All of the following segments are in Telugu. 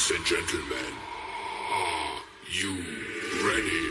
Ladies and gentlemen, are you ready?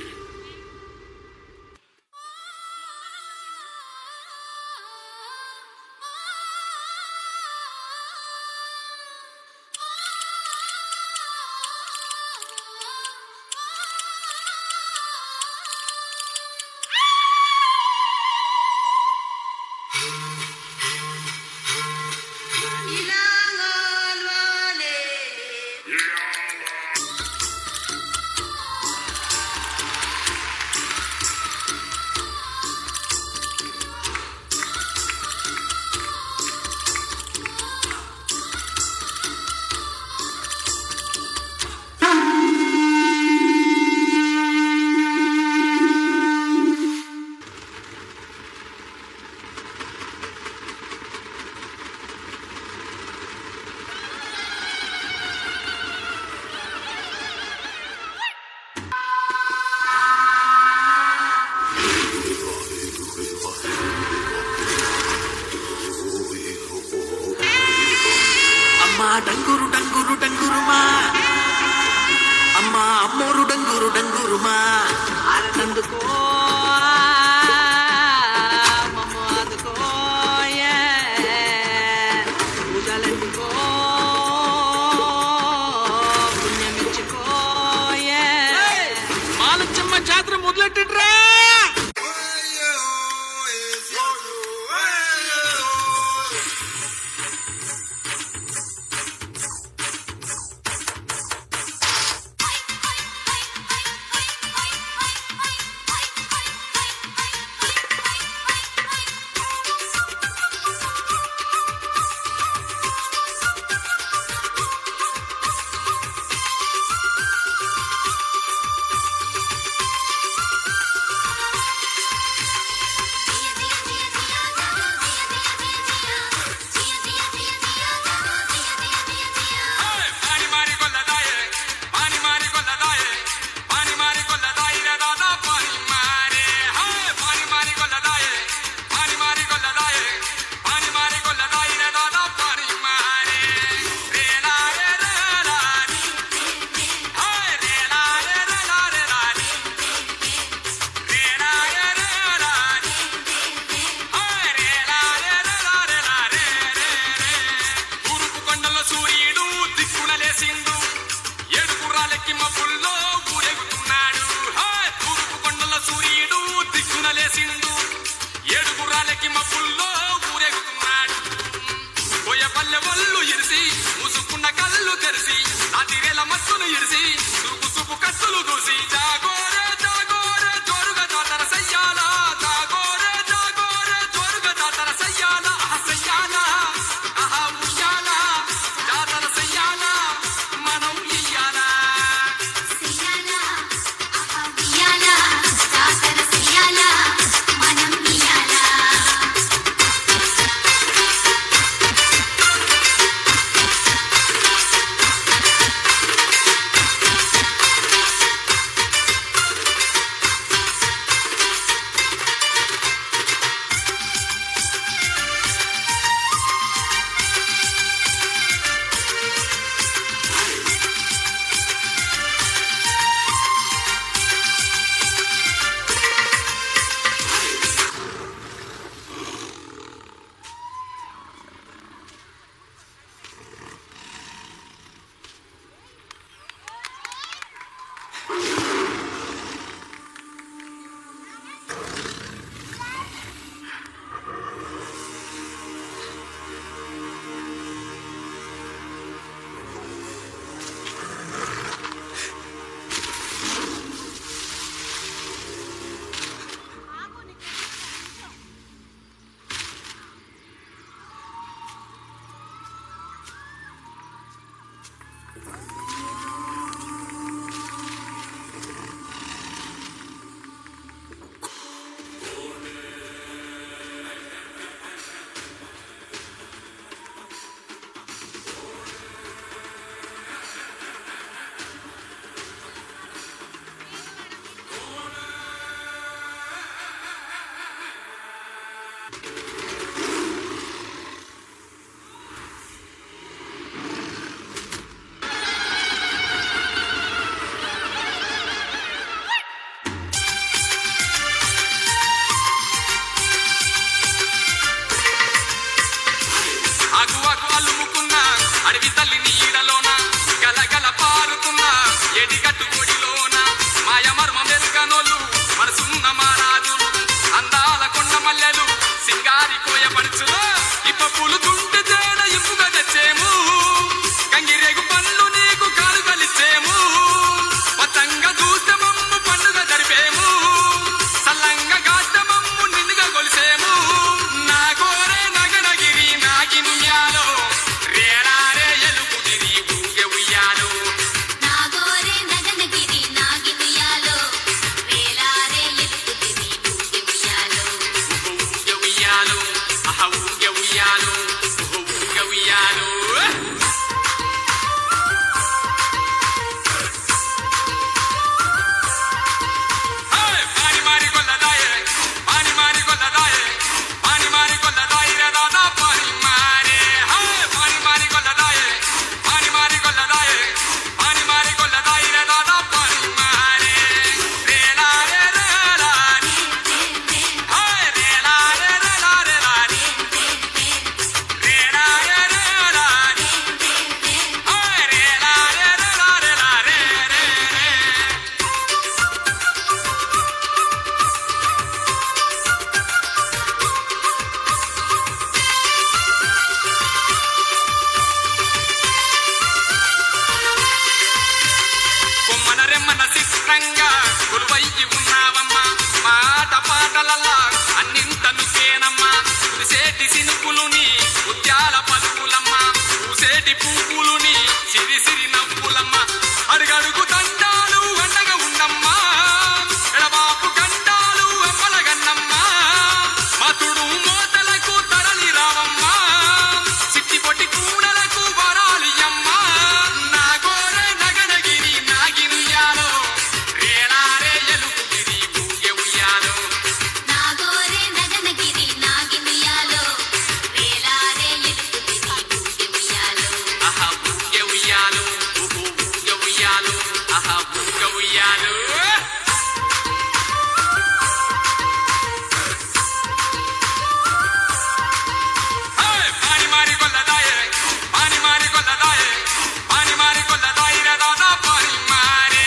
డంగురు డంగురు డంగురుమా అమ్మా అమ్మోరు డంగురు డంగురుమా ఆనందుకో మమ్మ అందుకో పూజలందుకో పుణ్యమిచ్చుకో మాలచ్చమ్మ జాతర మొదలెట్టిట్రా. ఏడుగురాలకి మబ్బుల్లో ఊరేగుతున్నాడు. పోయపల్లె వల్లు ఇరిసి మూసుకున్న కళ్ళు తెరిసి నాతిరేల మత్తును ఇరిసి సుపు సుపు కత్తులు దూసి జాగోరే జాగోరే జోరుగా జాతర సయ్యాల జాగోరే జాగోరే జోరుగా జాతర సయ్యాల సయ్యాల ఆహా ఉయ్యాల జాతర సయ్యాల మనం ఇయ్యాల సయ్యాల ఆహా ఉయ్యాల జాతర సయ్యాల మనం ఇయ్యాల. అడవి తల్లి నీడలోన గలగల పారుతున్న ఎడిగట్టు కొడిలోన మాయ మర్మ మెరుగనోళ్ళు మనసున్న మారాజులు అందాల కొండ మల్లెలు సింగారి కోయ పడుచులు ఇప్ప పూలు తుంటే తేడ ఇప్పుగా తెచ్చేము గంగిరేగు పళ్ళు నీకు కాలు కలిచ్చేము పతంగ చూస్తే మమ్ము పండుగ జరిపేము సల్లంగా గాడ్డ మమ్ము నిన్నుగా కొలిసేము నా గోరే నగనగిరి నాగినుయాలో రేరారే ఎలుగుదిరి ఊగే ఉయ్యాలో నాగోరే నగనగిరి నాగినుయాలో వేలారే ఎలుగుదిరి ఊగే ఉయ్యాలో ఊగే ఉయ్యాలో అహ ఊగే ఉయ్యాలో ఊగే ఉయ్యాలో పాని మారి కొల్లదాయే పాని మారి కొల్లదాయే పాని మారి కొల్లదాయి రే దాదా పాని మారే పాని మారి కొల్లదాయే పాని మారి కొల్లదాయే పాని మారి కొల్లదాయి రే దాదా పాని మారే రేలారే రేలారే రేలారే రేలారే రేలారే రేలారే రేలారే రేలారే కొమ్మన రెమ్మన చిత్రంగా కొలువయ్యి ఉన్నావమ్మా మాట పాటలల్లా అన్నింట నువ్వేనమ్మా కురిసేటి సినుకులుని ఉద్యాల పలుకులమ్మా పూసేటి పువ్వులుని సిరి సిరి నవ్వులమ్మా అడుగడుగు దండాలు అండగా ఉండమ్మా ఎడబాపు గండాలు అమ్మల గన్నమ్మా మతుడు మోతలకు తరలి రావమ్మా సిట్టి పొట్టి కూడలకు వరాలియమ్మా నా గోరే నగనగిరి నాగినుయాలో రేలారే ఎలుగుదిరి ఊగే ఉయ్యాలో నాగోరే నగనగిరి నాగినుయాలో వేలారే ఎలుగుదిరి ఊగే ఉయ్యాలో అహ ఊగే ఉయ్యాలో ఊగే ఉయ్యాలో అహ ఊగే ఉయ్యాలో పాని మారి కొల్లదాయే పాని మారి కొల్లదాయే పాని మారి కొల్లదాయి రే దాదా పాని మారే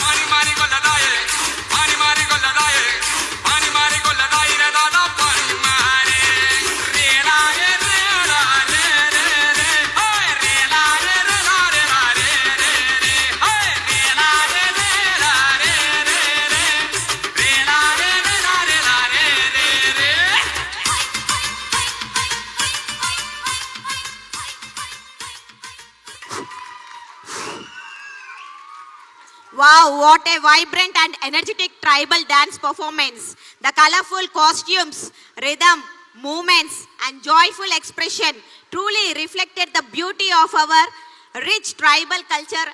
పాని మారి కొల్లదాయే పాని మారి కొల్లదాయే పాని మారి కొల్లదాయి రే దాదా పాని మారే రేలారే రేలారే రే రేలారే రేలారే రే రేలారే రేలారే రే రేలారే రేలారే రే Wow, what a vibrant and energetic tribal dance performance. The colorful costumes, rhythm, movements, and joyful expression truly reflected the beauty of our rich tribal culture